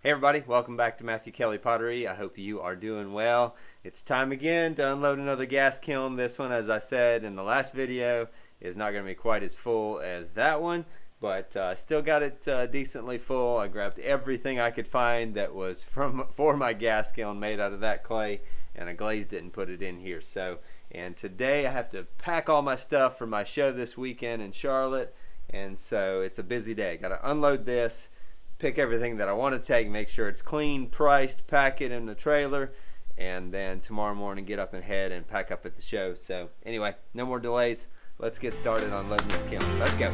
Hey everybody, welcome back to Matthew Kelly Pottery. I hope you are doing well. It's time again to unload another gas kiln. This one, as I said in the last video, is not going to be quite as full as that one, but still got it decently full. I grabbed everything I could find that was for my gas kiln made out of that clay, and I glazed it and put it in here. And today I have to pack all my stuff for my show this weekend in Charlotte, and so it's a busy day. Got to unload this, pick everything that I want to take, make sure it's clean, priced, pack it in the trailer, and then tomorrow morning get up and head and pack up at the show. So anyway, no more delays. Let's get started on unloading this kiln. Let's go.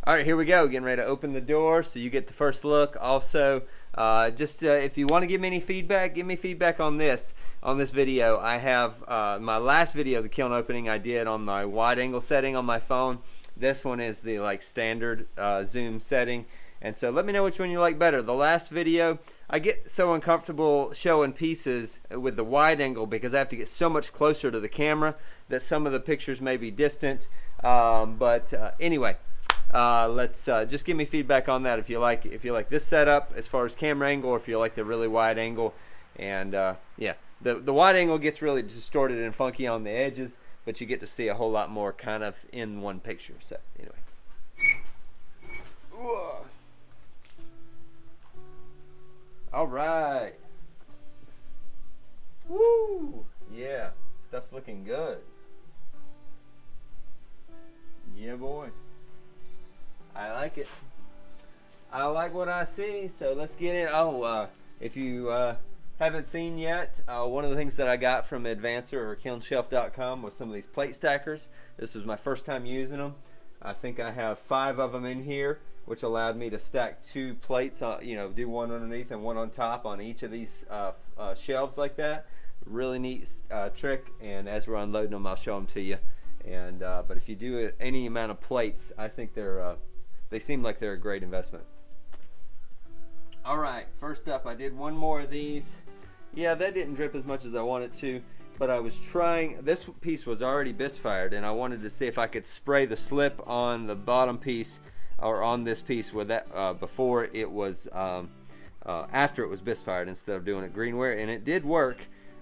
All right, here we go. Getting ready to open the door so you get the first look. Also, if you want to give me any feedback, give me feedback on this video. I have my last video, the kiln opening, I did on my wide angle setting on my phone. This one is the standard zoom setting. And so let me know which one you like better. The last video, I get so uncomfortable showing pieces with the wide angle because I have to get so much closer to the camera that some of the pictures may be distant. Anyway. Let's just give me feedback on that if you like this setup as far as camera angle, or if you like the really wide angle. And yeah, the wide angle gets really distorted and funky on the edges, but you get to see a whole lot more kind of in one picture. So anyway, all right, woo, yeah, stuff's looking good. Yeah, boy. I like it. I like what I see, so let's get in. If you haven't seen yet, one of the things that I got from Advancer or kilnshelf.com was some of these plate stackers. This was my first time using them. I think I have 5 of them in here, which allowed me to stack 2 plates, do one underneath and one on top on each of these shelves like that. Really neat trick, and as we're unloading them, I'll show them to you. And but if you do any amount of plates, I think they seem like they're a great investment. All right, first up, I did one more of these. Yeah, that didn't drip as much as I wanted to, but I was trying. This piece was already bisque fired, and I wanted to see if I could spray the slip on the bottom piece, or on this piece with that before it was after it was bisque fired, instead of doing it greenware, and it did work.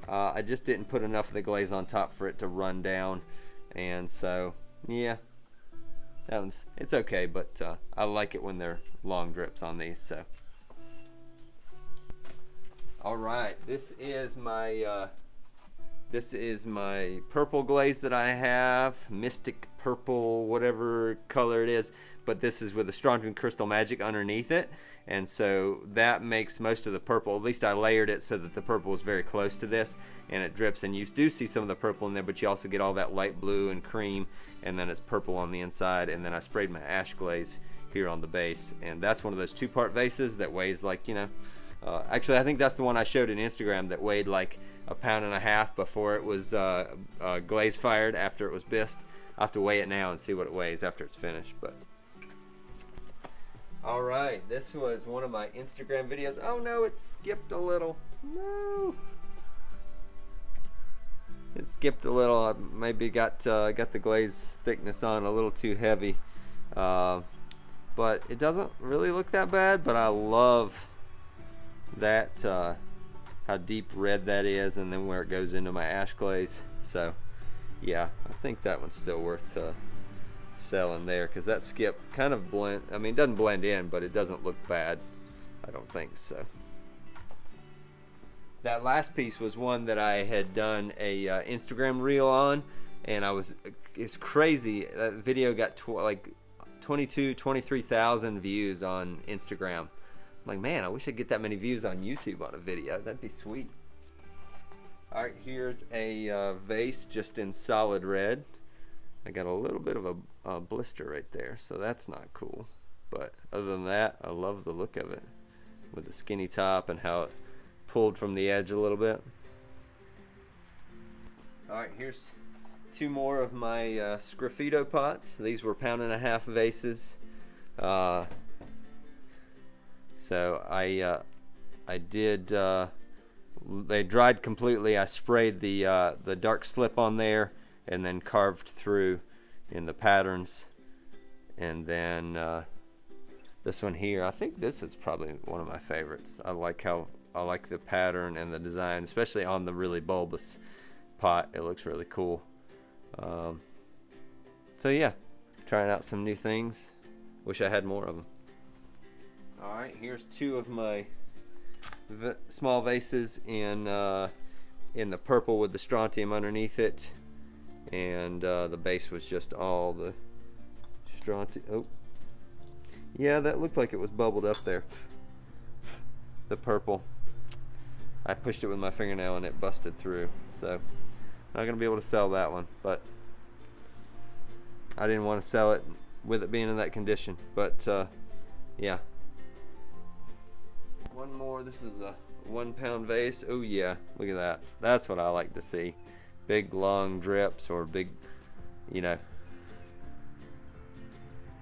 I just didn't put enough of the glaze on top for it to run down, and so yeah. It's okay, but I like it when they're long drips on these. So, all right, this is my purple glaze that I have, Mystic Purple, whatever color it is. But this is with a Strontium Crystal Magic underneath it, and so that makes most of the purple. At least I layered it so that the purple is very close to this, and it drips. And you do see some of the purple in there, but you also get all that light blue and cream, and then it's purple on the inside. And then I sprayed my ash glaze here on the base, and that's one of those 2-part vases that weighs actually I think that's the one I showed on Instagram that weighed like 1.5 pounds before it was glaze fired after it was bisqued. I'll have to weigh it now and see what it weighs after it's finished. But all right, this was one of my Instagram videos. Oh no, it skipped a little. No, it skipped a little. I maybe got the glaze thickness on a little too heavy, but it doesn't really look that bad. But I love that how deep red that is, and then where it goes into my ash glaze. So yeah, I think that one's still worth selling there, because that skip kind of it doesn't blend in, but it doesn't look bad. I don't think so. That last piece was one that I had done a Instagram reel on, and it's crazy. That video got 23,000 views on Instagram. I'm like, man, I wish I could get that many views on YouTube on a video. That'd be sweet. All right, here's a vase just in solid red. I got a little bit of a blister right there, so that's not cool. But other than that, I love the look of it with the skinny top and how it pulled from the edge a little bit. Alright, here's two more of my sgraffito pots. These were 1.5 pound vases. So I did, they dried completely. I sprayed the dark slip on there and then carved through in the patterns. And then this one here, I think this is probably one of my favorites. I like the pattern and the design, especially on the really bulbous pot. It looks really cool. So yeah, trying out some new things. Wish I had more of them. Alright, here's two of my small vases in the purple with the strontium underneath it, and the base was just all the strontium. Oh, yeah, that looked like it was bubbled up there. The purple. I pushed it with my fingernail and it busted through, so not gonna be able to sell that one, but I didn't want to sell it with it being in that condition. But yeah. One more. This is a 1 pound vase. Oh yeah, look at that. That's what I like to see. Big long drips, or big, you know.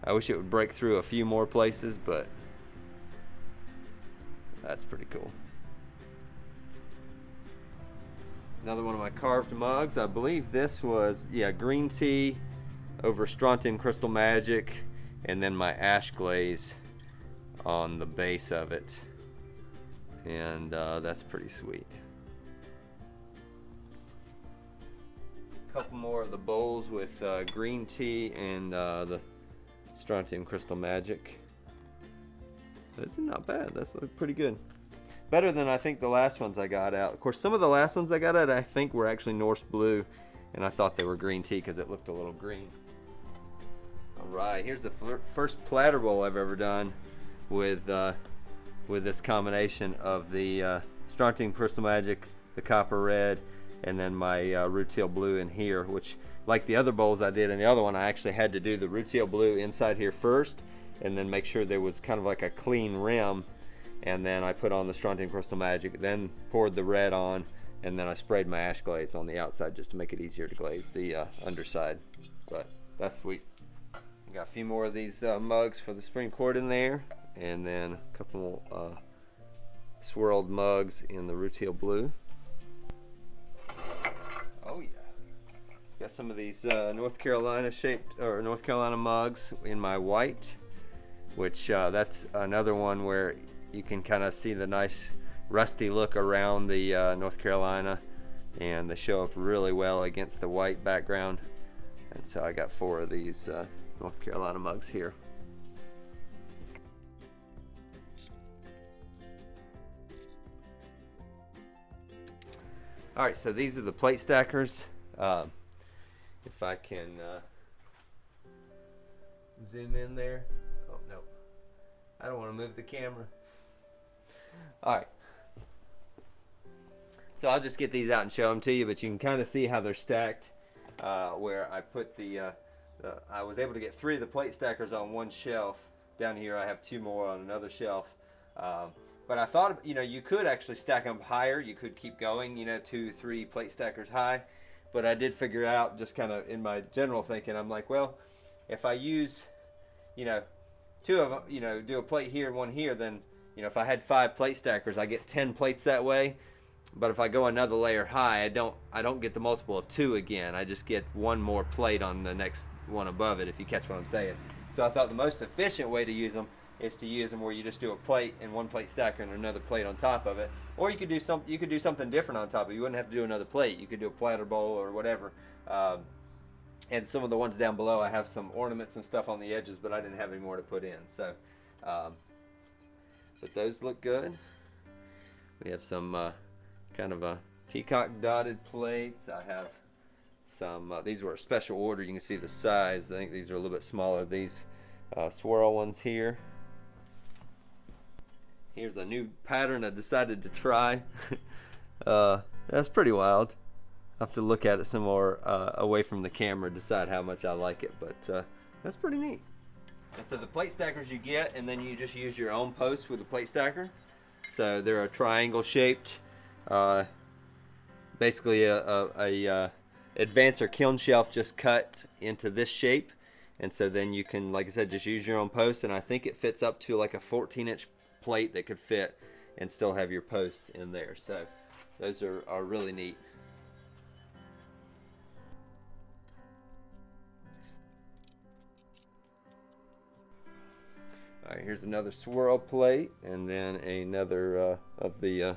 I wish it would break through a few more places, but that's pretty cool. Another one of my carved mugs. I believe this was, yeah, green tea over strontium crystal magic, and then my ash glaze on the base of it. And that's pretty sweet. A couple more of the bowls with green tea and the strontium crystal magic. This is not bad. That's pretty good. Better than I think the last ones I got out. Of course, some of the last ones I got out I think were actually Norse blue, and I thought they were green tea because it looked a little green. Alright, here's the first platter bowl I've ever done with this combination of the strontium crystal magic, the copper red, and then my rutile blue in here, which, like the other bowls I did in the other one, I actually had to do the rutile blue inside here first and then make sure there was kind of like a clean rim, and then I put on the strontium crystal magic, then poured the red on, and then I sprayed my ash glaze on the outside just to make it easier to glaze the underside. But that's sweet. Got a few more of these mugs for the spring quart in there, and then a couple swirled mugs in the rutile blue. Oh yeah. Got some of these North Carolina mugs in my white, which that's another one where you can kind of see the nice rusty look around the North Carolina, and they show up really well against the white background. And so I got 4 of these North Carolina mugs here. Alright, so these are the plate stackers. If I can zoom in there. Oh no, I don't want to move the camera. Alright, so I'll just get these out and show them to you, but you can kind of see how they're stacked, where I put I was able to get 3 of the plate stackers on one shelf. Down here I have 2 more on another shelf. But I thought, you could actually stack them higher. You could keep going, 2, 3 plate stackers high. But I did figure out, just kind of in my general thinking, I'm like, well, if I use, 2 of them, do a plate here and 1 here, then, if I had 5 plate stackers, I get 10 plates that way. But if I go another layer high, I don't get the multiple of 2 again. I just get 1 more plate on the next one above it, if you catch what I'm saying. So I thought the most efficient way to use them is to use them where you just do a plate and 1 plate stacker and another plate on top of it. Or you could do something different on top of it. You wouldn't have to do another plate. You could do a platter bowl or whatever. And some of the ones down below, I have some ornaments and stuff on the edges, but I didn't have any more to put in. So, but those look good. We have some kind of a peacock dotted plates. I have some, these were a special order. You can see the size. I think these are a little bit smaller. These swirl ones here. Here's a new pattern I decided to try. That's pretty wild. I'll have to look at it some more away from the camera, decide how much I like it, but that's pretty neat. And so the plate stackers you get, and then you just use your own posts with a plate stacker. So they're a triangle shaped, basically a advancer kiln shelf just cut into this shape, and so then you can, like I said, just use your own posts, and I think it fits up to like a 14-inch plate that could fit and still have your posts in there. So those are really neat. All right, here's another swirl plate, and then another of the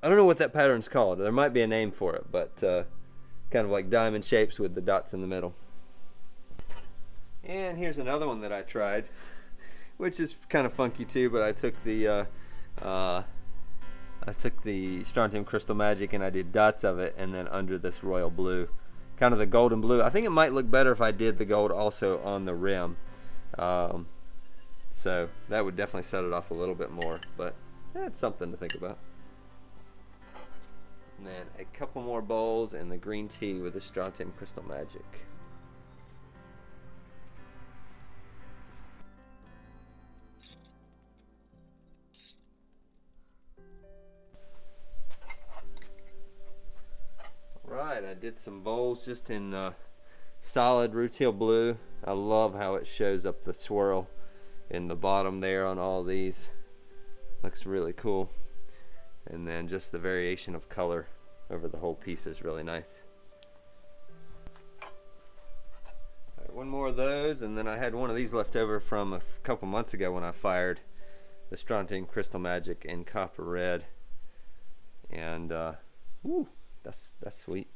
I don't know what that pattern's called. There might be a name for it, but kind of like diamond shapes with the dots in the middle. And here's another one that I tried, which is kind of funky too, but I took the Strontium Crystal Magic and I did dots of it, and then under this royal blue, kind of the golden blue. I think it might look better if I did the gold also on the rim. So that would definitely set it off a little bit more, but that's something to think about. And then a couple more bowls and the green tea with the Strontium Crystal Magic. Right, I did some bowls just in solid rutile blue. I love how it shows up the swirl in the bottom there on all these. Looks really cool. And then just the variation of color over the whole piece is really nice. All right, one more of those, and then I had one of these left over from a couple months ago when I fired the Strontium Crystal Magic in copper red. And woo, that's sweet.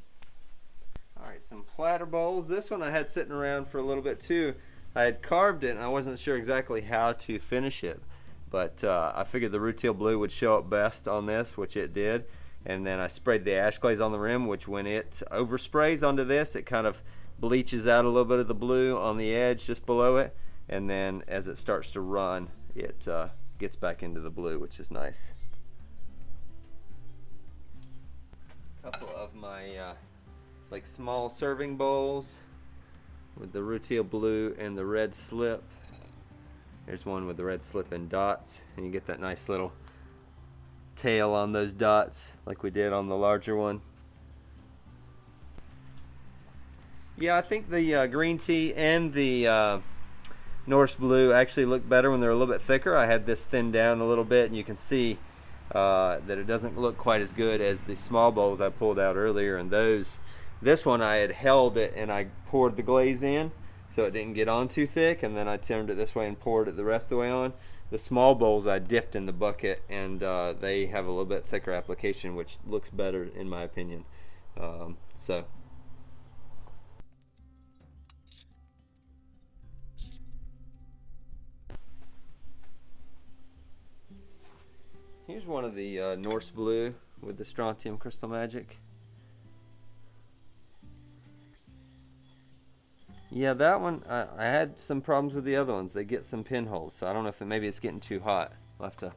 Alright, some platter bowls. This one I had sitting around for a little bit too. I had carved it and I wasn't sure exactly how to finish it, but I figured the rutile blue would show up best on this, which it did. And then I sprayed the ash glaze on the rim, which when it oversprays onto this, it kind of bleaches out a little bit of the blue on the edge just below it, and then as it starts to run, it gets back into the blue, which is nice. A couple of my like small serving bowls with the rutile blue and the red slip. There's one with the red slip and dots, and you get that nice little tail on those dots like we did on the larger one. Yeah, I think the green tea and the Norse blue actually look better when they're a little bit thicker. I had this thinned down a little bit, and you can see that it doesn't look quite as good as the small bowls I pulled out earlier. And this one I had held it and I poured the glaze in so it didn't get on too thick, and then I turned it this way and poured it the rest of the way on. The small bowls I dipped in the bucket, and they have a little bit thicker application, which looks better in my opinion. So here's one of the Norse blue with the Strontium Crystal Magic. Yeah, that one, I had some problems with the other ones. They get some pinholes, so I don't know if maybe it's getting too hot. I'll have to.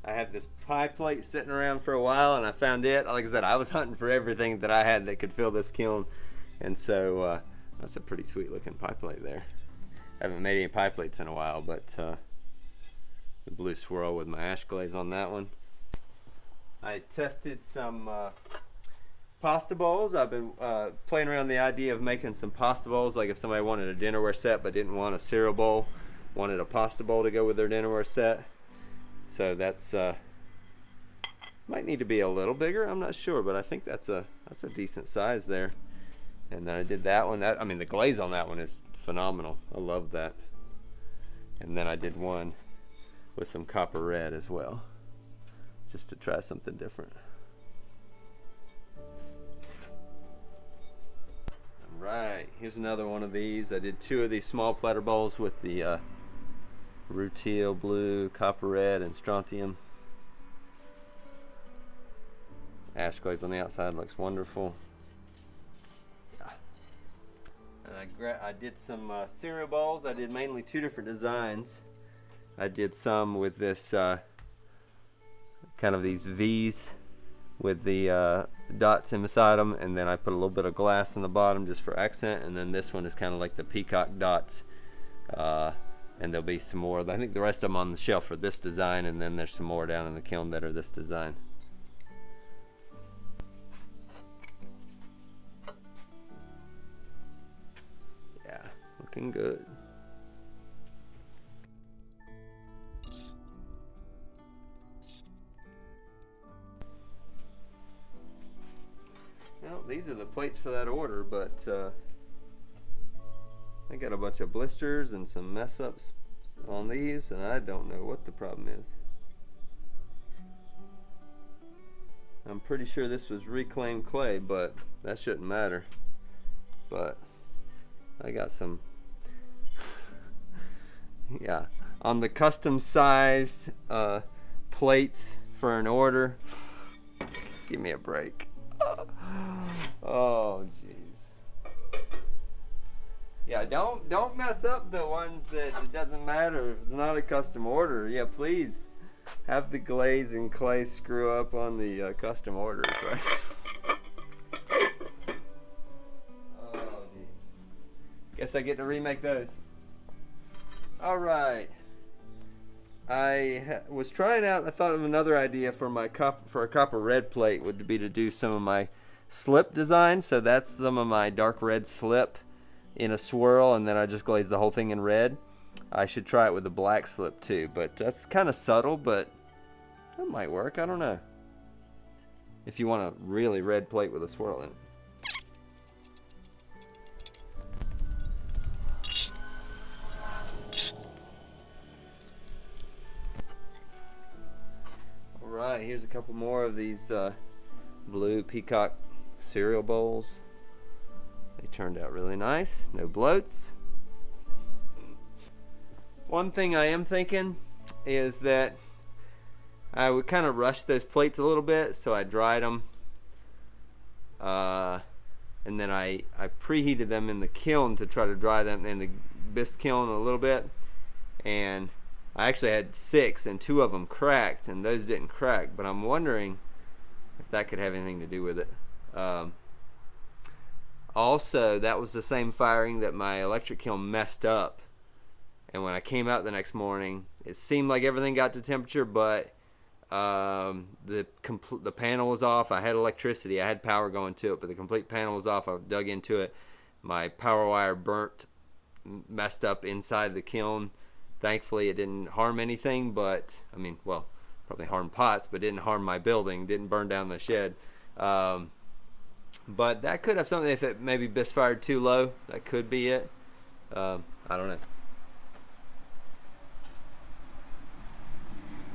I had this pie plate sitting around for a while, and I found it. Like I said, I was hunting for everything that I had that could fill this kiln, and so that's a pretty sweet looking pie plate there. I haven't made any pie plates in a while, but the blue swirl with my ash glaze on that one. I tested some pasta bowls. I've been playing around the idea of making some pasta bowls, like if somebody wanted a dinnerware set but didn't want a cereal bowl, wanted a pasta bowl to go with their dinnerware set. So that's might need to be a little bigger, I'm not sure, but I think that's a decent size there. And then I did that one. I mean, the glaze on that one is phenomenal. I love that. And then I did one with some copper red as well, just to try something different. Right, here's another one of these. I did two of these small platter bowls with the rutile blue, copper red, and strontium. Ash glaze on the outside looks wonderful. And I did some cereal bowls. I did mainly two different designs. I did some with this kind of these V's with the dots inside them, and then I put a little bit of glass in the bottom just for accent, and then this one is kind of like the peacock dots, and there'll be some more. I think the rest of them on the shelf are this design, and then there's some more down in the kiln that are this design. Looking good. Well, these are the plates for that order, but I got a bunch of blisters and some mess ups on these, and I don't know what the problem is. I'm pretty sure this was reclaimed clay, but that shouldn't matter. But I got some yeah, on the custom sized plates for an order. Give me a break. Oh jeez. Yeah, don't mess up the ones that it doesn't matter if it's not a custom order. Yeah, please have the glaze and clay screw up on the custom orders, right? Oh jeez. Guess I get to remake those. All right. I was trying out. I thought of another idea for my for a copper red plate would be to do some of my slip design. So that's some of my dark red slip in a swirl, and then I just glaze the whole thing in red. I should try it with the black slip too, but that's kind of subtle, but that might work. I don't know. If you want a really red plate with a swirl in it. Alright, here's a couple more of these blue peacock cereal bowls. They turned out really nice. No bloats. One thing I am thinking is that I would kind of rush those plates a little bit, so I dried them. And then I preheated them in the kiln to try to dry them in the bisque kiln a little bit. And I actually had 6, and 2 of them cracked, and those didn't crack. But I'm wondering if that could have anything to do with it. Also, that was the same firing that my electric kiln messed up. And when I came out the next morning, it seemed like everything got to temperature, but the panel was off. I had electricity. I had power going to it, but the complete panel was off. I dug into it. My power wire messed up inside the kiln. Thankfully, it didn't harm anything, but, I mean, well, probably harmed pots, but didn't harm my building, didn't burn down the shed. But that could have something, if it maybe bisque fired too low, that could be it. I don't know.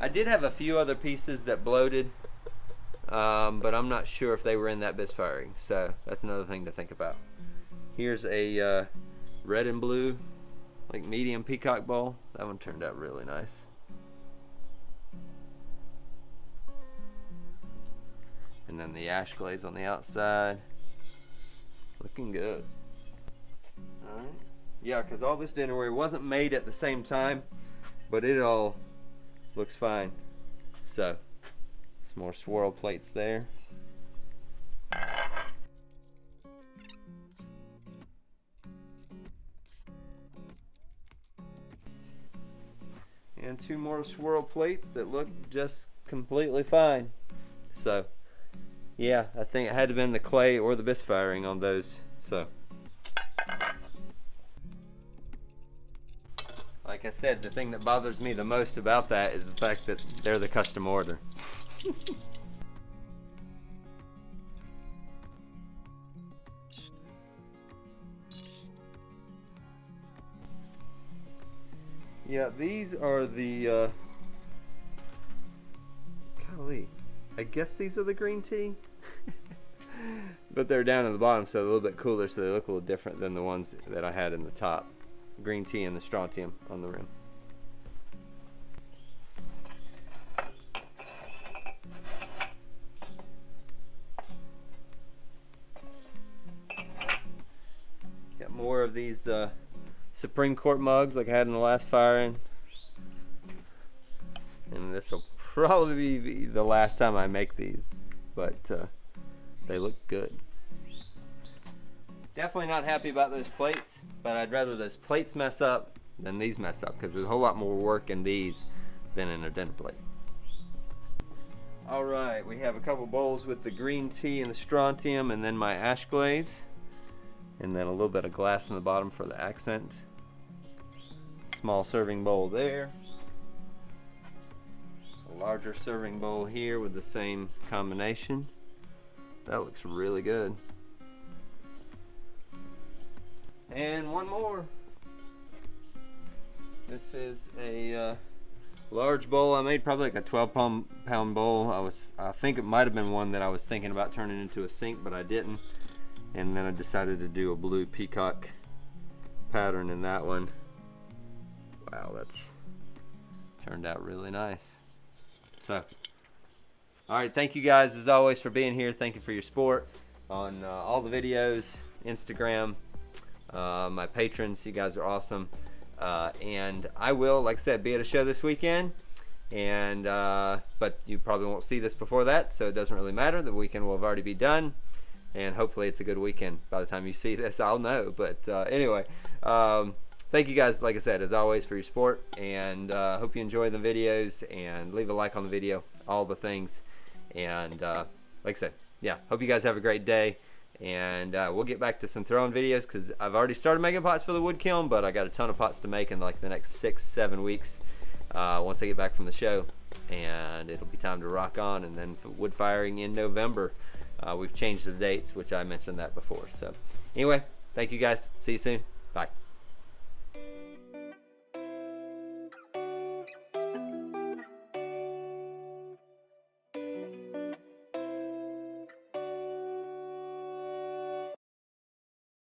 I did have a few other pieces that bloated, but I'm not sure if they were in that bisque firing, so that's another thing to think about. Here's a red and blue, like medium peacock bowl. That one turned out really nice. And then the ash glaze on the outside. Looking good. Alright. Yeah, because all this dinnerware wasn't made at the same time, but it all looks fine. So, some more swirl plates there. And 2 more swirl plates that look just completely fine. So, yeah, I think it had to have been the clay or the bisque firing on those. So, like I said, the thing that bothers me the most about that is the fact that they're the custom order. Yeah, these are the golly, I guess these are the green tea. But they're down at the bottom, so they're a little bit cooler, so they look a little different than the ones that I had in the top. Green tea and the strontium on the rim. Got more of these Supreme Court mugs like I had in the last firing. And this will probably be the last time I make these, but they look good. Definitely not happy about those plates, but I'd rather those plates mess up than these mess up, because there's a whole lot more work in these than in a dinner plate. Alright, we have a couple bowls with the green tea and the strontium, and then my ash glaze, and then a little bit of glass in the bottom for the accent. small serving bowl there. A larger serving bowl here with the same combination. That looks really good. And one more. This is a large bowl. I made probably like a 12-pound bowl. I think it might have been one that I was thinking about turning into a sink, but I didn't. And then I decided to do a blue peacock pattern in that one. Wow, that's turned out really nice. So, all right, thank you guys as always for being here. Thank you for your support on all the videos, Instagram, my patrons. You guys are awesome. And I will, like I said, be at a show this weekend. And but you probably won't see this before that, so it doesn't really matter. The weekend will have already be done, and hopefully it's a good weekend. By the time you see this, I'll know. But anyway, thank you guys, like I said, as always, for your support, and hope you enjoy the videos, and leave a like on the video, all the things. And like I said, yeah, hope you guys have a great day. And we'll get back to some throwing videos, because I've already started making pots for the wood kiln, but I got a ton of pots to make in like the next 6-7 weeks once I get back from the show, and it'll be time to rock on. And then for wood firing in November, we've changed the dates, which I mentioned that before. So anyway, thank you guys. See you soon. Bye.